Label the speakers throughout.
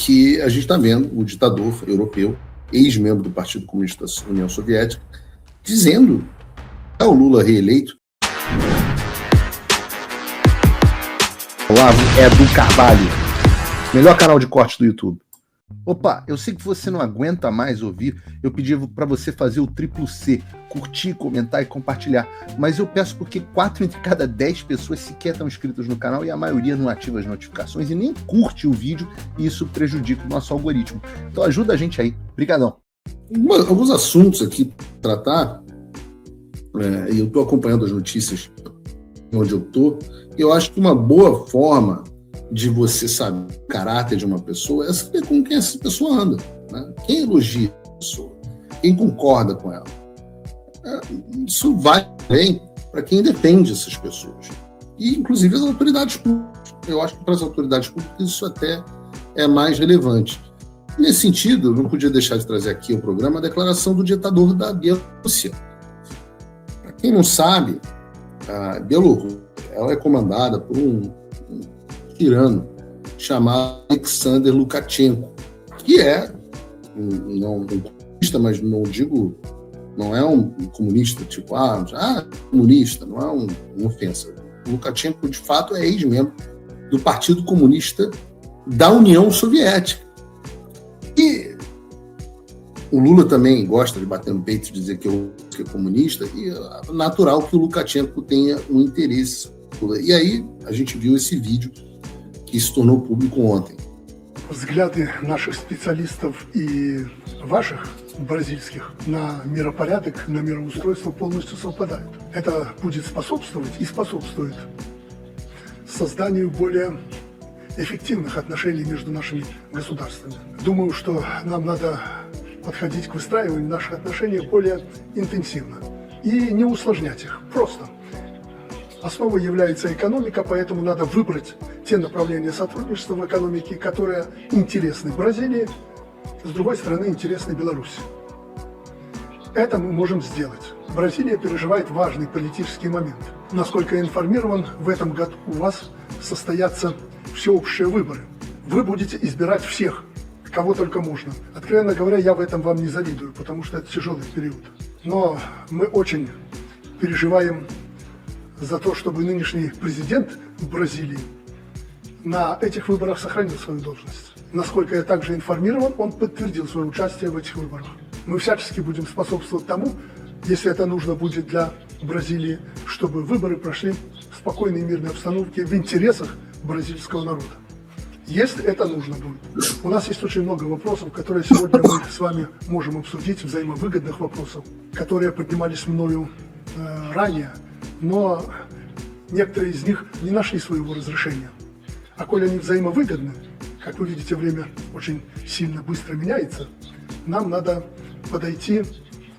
Speaker 1: que a gente está vendo o ditador europeu, ex-membro do Partido Comunista da União Soviética, dizendo que é o Lula reeleito.
Speaker 2: Olavo Edu Carvalho, melhor canal de corte do YouTube. Opa, eu sei que você não aguenta mais ouvir, eu pedi para você fazer o triplo C, curtir, comentar e compartilhar, mas eu peço porque 4 entre cada 10 pessoas sequer estão inscritas no canal e a maioria não ativa as notificações e nem curte o vídeo e isso prejudica o nosso algoritmo. Então ajuda a gente aí, brigadão.
Speaker 1: Alguns assuntos aqui para tratar, e eu estou acompanhando as notícias onde eu estou, eu acho que uma boa forma de você saber o caráter de uma pessoa é saber com quem essa pessoa anda, né? Quem elogia a pessoa, quem concorda com ela. Isso vai bem para quem defende essas pessoas. E, inclusive, as autoridades públicas. Eu acho que para as autoridades públicas isso até é mais relevante. Nesse sentido, eu não podia deixar de trazer aqui ao programa a declaração do ditador da Bielorrússia. Para quem não sabe, a Bielorrússia ela é comandada por um tirano chamado Alexander Lukashenko, que é um comunista, mas não é um comunista tipo, comunista, não é uma ofensa. O Lukashenko, de fato, é ex-membro do Partido Comunista da União Soviética. E o Lula também gosta de bater no peito e dizer que é comunista, e é natural que o Lukashenko tenha um interesse. E aí a gente viu esse vídeo que se tornou público ontem.
Speaker 3: Взгляды наших специалистов и ваших, бразильских, на миропорядок, на мироустройство полностью совпадают. Это будет способствовать и способствует созданию более эффективных отношений между нашими государствами. Думаю, что нам надо подходить к выстраиванию наших отношений более интенсивно и не усложнять их, просто. Основой является экономика, поэтому надо выбрать те направления сотрудничества в экономике, которые интересны Бразилии, с другой стороны, интересны Беларуси. Это мы можем сделать. Бразилия переживает важный политический момент. Насколько я информирован, в этом году у вас состоятся всеобщие выборы. Вы будете избирать всех, кого только можно. Откровенно говоря, я в этом вам не завидую, потому что это тяжелый период. Но мы очень переживаем за то, чтобы нынешний президент Бразилии на этих выборах сохранил свою должность. Насколько я также информирован, он подтвердил свое участие в этих выборах. Мы всячески будем способствовать тому, если это нужно будет для Бразилии, чтобы выборы прошли в спокойной и мирной обстановке в интересах бразильского народа. Если это нужно будет. У нас есть очень много вопросов, которые сегодня мы с вами можем обсудить, взаимовыгодных вопросов, которые поднимались мною ранее. Но некоторые из них не нашли своего разрешения. А коль они взаимовыгодны, как вы видите, время очень сильно быстро меняется, нам надо подойти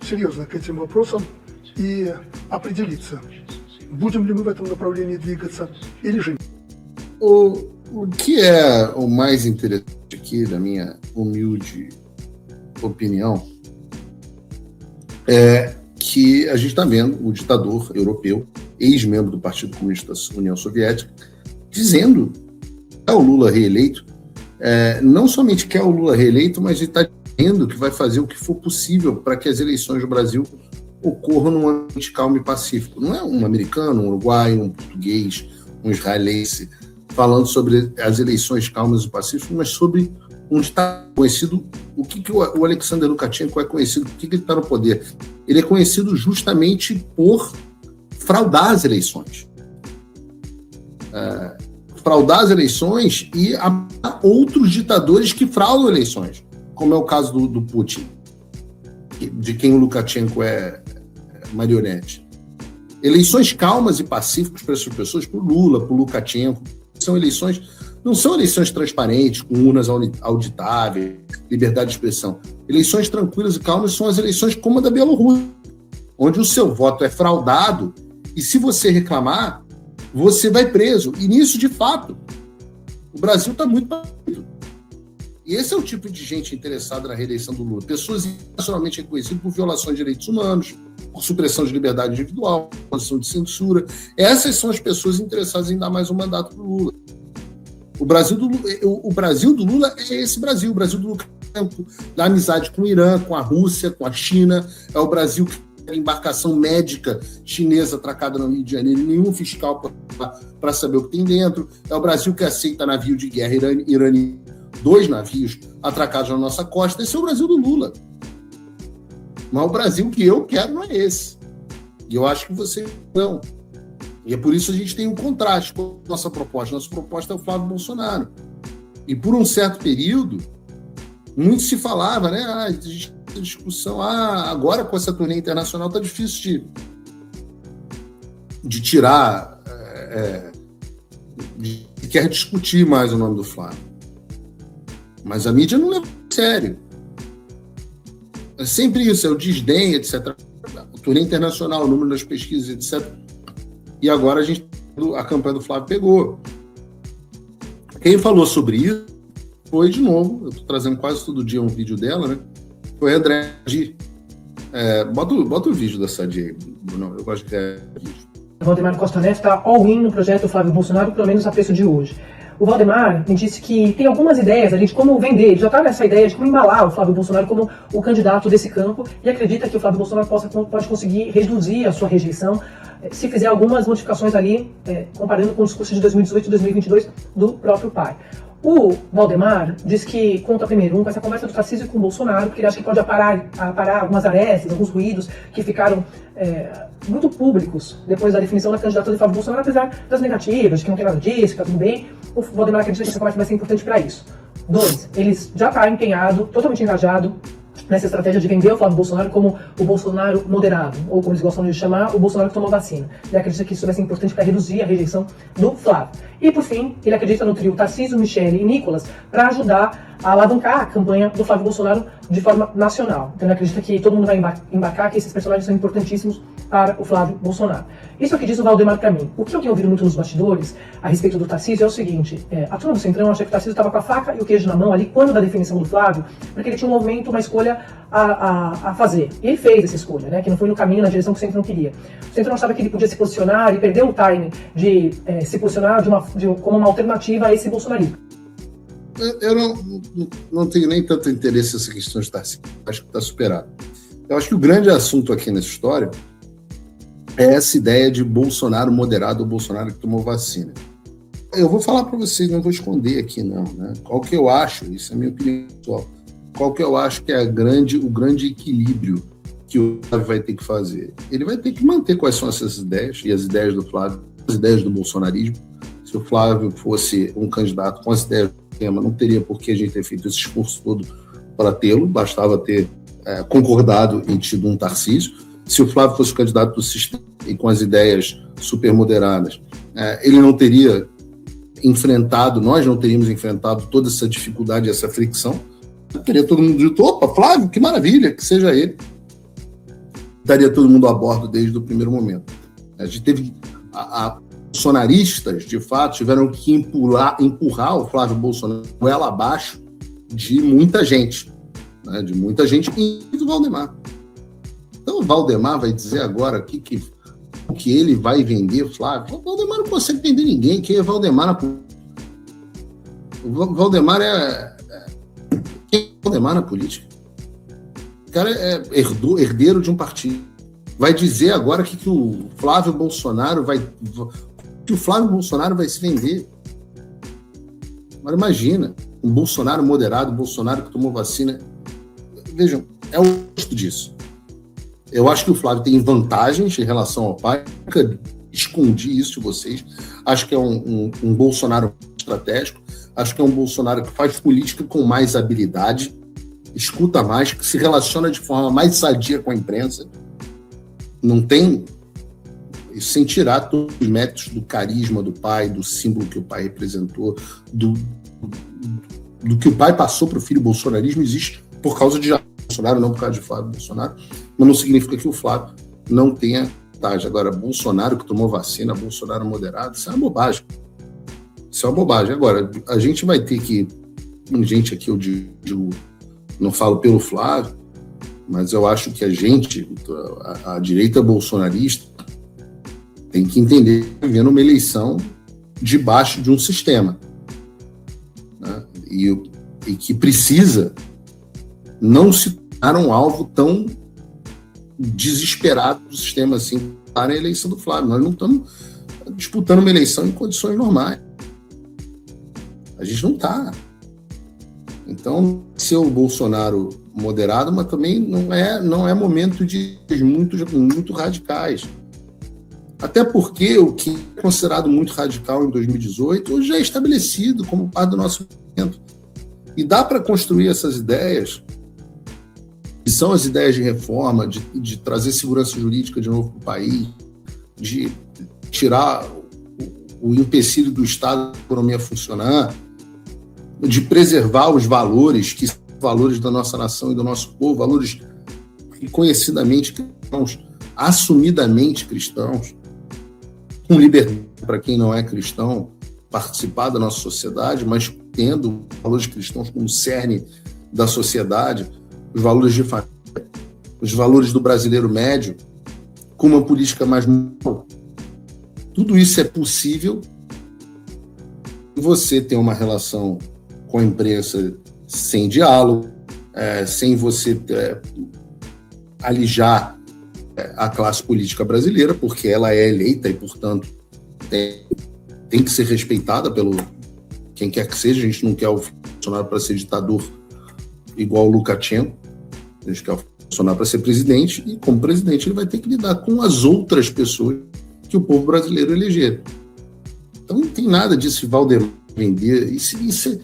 Speaker 3: серьезно к этим вопросам и определиться, будем ли мы в этом направлении двигаться или же нет.
Speaker 1: O que é o mais interessante aqui, da minha humilde opinião, é que a gente está vendo o ditador europeu, ex-membro do Partido Comunista da União Soviética, dizendo que é o Lula reeleito. Não somente que é o Lula reeleito, mas ele está dizendo que vai fazer o que for possível para que as eleições do Brasil ocorram num ambiente calmo e pacífico. Não é um americano, um uruguaio, um português, um israelense falando sobre as eleições calmas e pacíficas, mas sobre onde está conhecido, o que o Alexander Lukashenko é conhecido, por que ele está no poder. Ele é conhecido justamente por fraudar as eleições. Fraudar as eleições e há outros ditadores que fraudam eleições, como é o caso do Putin, de quem o Lukashenko é marionete. Eleições calmas e pacíficas para essas pessoas, para o Lula, para o Lukashenko, não são eleições transparentes, com urnas auditáveis, liberdade de expressão. Eleições tranquilas e calmas são as eleições como a da Bielorrússia, onde o seu voto é fraudado e se você reclamar, você vai preso. E nisso, de fato, o Brasil está muito partido. E esse é o tipo de gente interessada na reeleição do Lula. Pessoas internacionalmente reconhecidas por violações de direitos humanos, por supressão de liberdade individual, posição de censura. Essas são as pessoas interessadas em dar mais um mandato para o Lula. O Brasil do Lula é esse Brasil. O Brasil do Lula da amizade com o Irã, com a Rússia, com a China. É o Brasil que tem embarcação médica chinesa atracada no Rio de Janeiro e nenhum fiscal para saber o que tem dentro. É o Brasil que aceita navio de guerra iraniano, 2 navios atracados na nossa costa. Esse é o Brasil do Lula. Mas o Brasil que eu quero não é esse. E eu acho que você não. E é por isso que a gente tem um contraste com a nossa proposta. Nossa proposta é o Flávio Bolsonaro. E por um certo período, muito se falava, né? A gente tem discussão. Agora com essa turnê internacional tá difícil de tirar. Quer discutir mais o nome do Flávio. Mas a mídia não leva a sério. É sempre isso, é o desdém, etc. A turnê internacional, o número das pesquisas, etc. E agora a campanha do Flávio pegou. Quem falou sobre isso foi, de novo, eu estou trazendo quase todo dia um vídeo dela, né? Foi a André Sadi. Bota o vídeo da Sadi aí, Bruno. Eu gosto de ver vídeo.
Speaker 4: O Valdemar Costa Neto está all-in no projeto Flávio Bolsonaro, pelo menos a preço de hoje. O Valdemar me disse que tem algumas ideias ali de como vender, ele já está nessa ideia de como embalar o Flávio Bolsonaro como o candidato desse campo e acredita que o Flávio Bolsonaro pode conseguir reduzir a sua rejeição se fizer algumas modificações ali, comparando com o discurso de 2018 e 2022 do próprio pai. O Valdemar diz que conta primeiro com essa conversa do Tarcísio com o Bolsonaro, porque ele acha que pode aparar algumas arestas, alguns ruídos que ficaram muito públicos depois da definição da candidatura de Flávio Bolsonaro, apesar das negativas, de que não tem nada disso, que está tudo bem. O Valdemar acredita que essa conversa vai ser importante para isso. 2, ele já está empenhado, totalmente engajado nessa estratégia de vender o Flávio Bolsonaro como o Bolsonaro moderado, ou como eles gostam de chamar, o Bolsonaro que tomou vacina. Ele acredita que isso vai ser importante para reduzir a rejeição do Flávio. E, por fim, ele acredita no trio Tarcísio, Michele e Nicolas para ajudar a alavancar a campanha do Flávio Bolsonaro de forma nacional. Então ele acredita que todo mundo vai embarcar, que esses personagens são importantíssimos para o Flávio Bolsonaro. Isso é o que diz o Valdemar para mim. O que eu tenho ouvido muito nos bastidores a respeito do Tarcísio é o seguinte: a turma do Centrão acha que o Tarcísio estava com a faca e o queijo na mão ali quando da definição do Flávio, porque ele tinha um movimento, uma escolha a fazer. E ele fez essa escolha, né, que não foi no caminho, na direção que o Centrão queria. O Centrão achava que ele podia se posicionar e perdeu o time de se posicionar como uma alternativa a esse bolsonarismo.
Speaker 1: Eu não tenho nem tanto interesse nessa questão de Tarcísio. Acho que está superado. Eu acho que o grande assunto aqui nessa história é essa ideia de Bolsonaro moderado ou Bolsonaro que tomou vacina. Eu vou falar para vocês, não vou esconder aqui não, né? Qual que eu acho, isso é a minha opinião pessoal, qual que eu acho que é o grande equilíbrio que o Flávio vai ter que fazer. Ele vai ter que manter quais são essas ideias, e as ideias do Flávio, as ideias do bolsonarismo. Se o Flávio fosse um candidato com as ideias do tema, não teria por que a gente ter feito esse esforço todo para tê-lo, bastava ter concordado em tido um Tarcísio. Se o Flávio fosse o candidato do sistema e com as ideias super moderadas, ele não teria enfrentado, nós não teríamos enfrentado toda essa dificuldade, essa fricção. Teria todo mundo dito, opa, Flávio, que maravilha, que seja ele. Daria todo mundo a bordo desde o primeiro momento. A gente teve bolsonaristas, de fato, tiveram que empurrar o Flávio Bolsonaro ela abaixo de muita gente, né? De muita gente, e do Valdemar. Então o Valdemar vai dizer agora o que ele vai vender, Flávio. O Valdemar não consegue vender ninguém. Quem é Valdemar? O Valdemar quem é Valdemar na política? O cara é herdeiro de um partido. Vai dizer agora que o Flávio Bolsonaro vai se vender. Agora imagina, um Bolsonaro moderado, um Bolsonaro que tomou vacina. Vejam, é o oposto disso. Eu acho que o Flávio tem vantagens em relação ao pai. Nunca escondi isso de vocês. Acho que é um Bolsonaro estratégico. Acho que é um Bolsonaro que faz política com mais habilidade, escuta mais, que se relaciona de forma mais sadia com a imprensa. Não tem, sem tirar todos os méritos do carisma do pai, do símbolo que o pai representou, do que o pai passou para o filho. O bolsonarismo existe por causa de Bolsonaro, não por causa de Flávio Bolsonaro, mas não significa que o Flávio não tenha vantagem. Agora, Bolsonaro que tomou vacina, Bolsonaro moderado, isso é uma bobagem. Isso é uma bobagem. Agora, a gente vai ter que... Gente, aqui eu digo, não falo pelo Flávio, mas eu acho que a direita bolsonarista, tem que entender que está vivendo uma eleição debaixo de um sistema. e que precisa não se tornar um alvo tão desesperado do sistema assim para a eleição do Flávio. Nós não estamos disputando uma eleição em condições normais. A gente não está. Então, ser o Bolsonaro moderado, mas também não é momento de muito radicais. Até porque o que é considerado muito radical em 2018 hoje é estabelecido como parte do nosso movimento. E dá para construir essas ideias, que são as ideias de reforma, de trazer segurança jurídica de novo para o país, de tirar o empecilho do Estado da economia funcionar, de preservar os valores, que são valores da nossa nação e do nosso povo, valores reconhecidamente cristãos, assumidamente cristãos, com liberdade para quem não é cristão participar da nossa sociedade, mas tendo valores cristãos como cerne da sociedade, os valores de família, os valores do brasileiro médio, com uma política mais moral. Tudo isso é possível se você ter uma relação com a imprensa sem diálogo, sem você alijar a classe política brasileira, porque ela é eleita e, portanto, tem que ser respeitada pelo quem quer que seja. A gente não quer o Bolsonaro para ser ditador igual o Lukashenko, a gente quer o Bolsonaro para ser presidente, e como presidente ele vai ter que lidar com as outras pessoas que o povo brasileiro eleger. Então não tem nada disso de Valdemar vender. Isso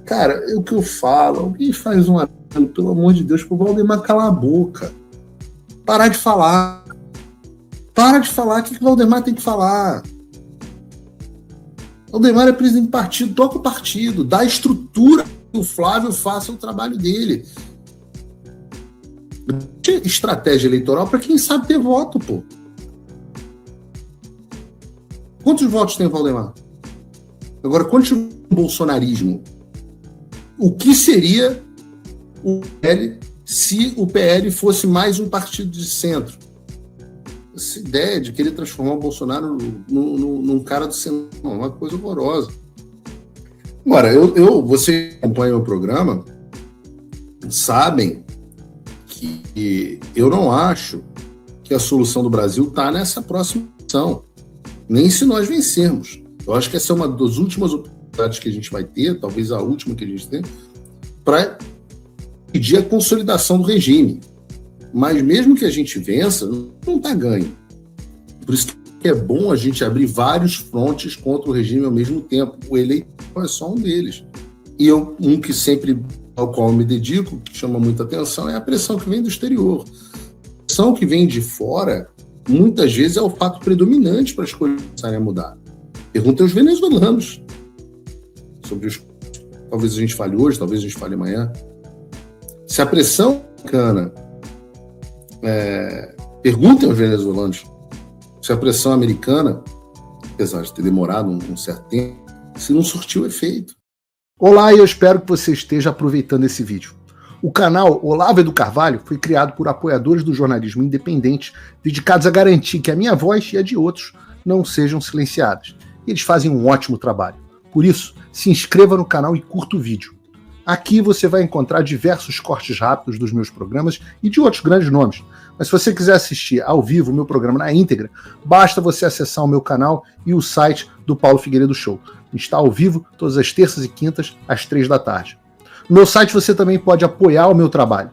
Speaker 1: cara, é o que eu falo. Alguém faz um apelo, pelo amor de Deus, pro Valdemar calar a boca. Parar de falar. Para de falar. O que o Valdemar tem que falar? Valdemar é presidente do partido, toca o partido, dá estrutura que o Flávio faça o trabalho dele. Estratégia eleitoral para quem sabe ter voto, pô. Quantos votos tem o Valdemar? Agora, quantos o bolsonarismo? O que seria o PL se o PL fosse mais um partido de centro? Essa ideia de querer transformar o Bolsonaro num cara do centro é uma coisa horrorosa. Agora, você que acompanha o programa sabem que eu não acho que a solução do Brasil está nessa próxima eleição, nem se nós vencermos. Eu acho que essa é uma das últimas oportunidades que a gente vai ter, talvez a última que a gente tem, para pedir a consolidação do regime. Mas mesmo que a gente vença, não está ganho. Por isso que é bom a gente abrir vários frontes contra o regime ao mesmo tempo. O eleitoral é só um deles. E um que sempre, ao qual eu me dedico, que chama muita atenção, é a pressão que vem do exterior. A pressão que vem de fora, muitas vezes, é o fato predominante para as coisas começarem a mudar. Pergunta aos venezuelanos sobre os... Talvez a gente fale hoje, talvez a gente fale amanhã. Se a pressão americana... Perguntem aos venezuelanos se a pressão americana, apesar de ter demorado um certo tempo, se não surtiu efeito.
Speaker 2: Olá, e eu espero que você esteja aproveitando esse vídeo. O canal Olavo do Carvalho foi criado por apoiadores do jornalismo independente, dedicados a garantir que a minha voz e a de outros não sejam silenciadas. E eles fazem um ótimo trabalho. Por isso, se inscreva no canal e curta o vídeo. Aqui você vai encontrar diversos cortes rápidos dos meus programas e de outros grandes nomes. Mas se você quiser assistir ao vivo o meu programa na íntegra, basta você acessar o meu canal e o site do Paulo Figueiredo Show. Está ao vivo todas as terças e quintas, às 3 da tarde. No meu site você também pode apoiar o meu trabalho.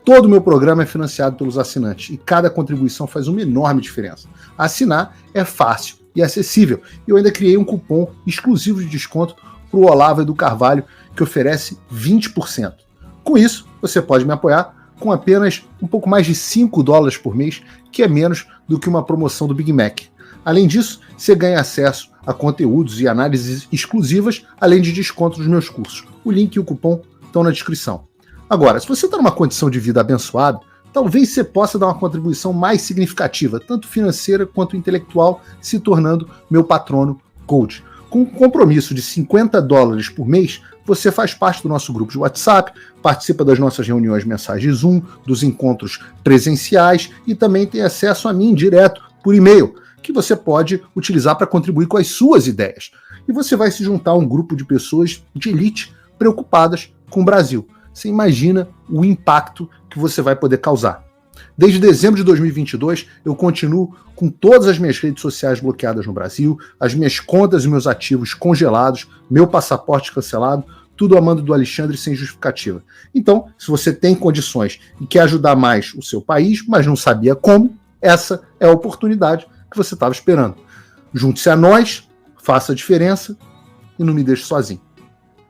Speaker 2: Todo o meu programa é financiado pelos assinantes e cada contribuição faz uma enorme diferença. Assinar é fácil e acessível. E eu ainda criei um cupom exclusivo de desconto para o Olavo do Carvalho, que oferece 20%. Com isso, você pode me apoiar com apenas um pouco mais de $5 por mês, que é menos do que uma promoção do Big Mac. Além disso, você ganha acesso a conteúdos e análises exclusivas, além de desconto dos meus cursos. O link e o cupom estão na descrição. Agora, se você está numa condição de vida abençoada, talvez você possa dar uma contribuição mais significativa, tanto financeira quanto intelectual, se tornando meu patrono Gold. Com um compromisso de $50 por mês, você faz parte do nosso grupo de WhatsApp, participa das nossas reuniões mensais de Zoom, dos encontros presenciais e também tem acesso a mim direto por e-mail, que você pode utilizar para contribuir com as suas ideias. E você vai se juntar a um grupo de pessoas de elite preocupadas com o Brasil. Você imagina o impacto que você vai poder causar. Desde dezembro de 2022, eu continuo com todas as minhas redes sociais bloqueadas no Brasil, as minhas contas e meus ativos congelados, meu passaporte cancelado, tudo a mando do Alexandre sem justificativa. Então, se você tem condições e quer ajudar mais o seu país, mas não sabia como, essa é a oportunidade que você estava esperando. Junte-se a nós, faça a diferença e não me deixe sozinho.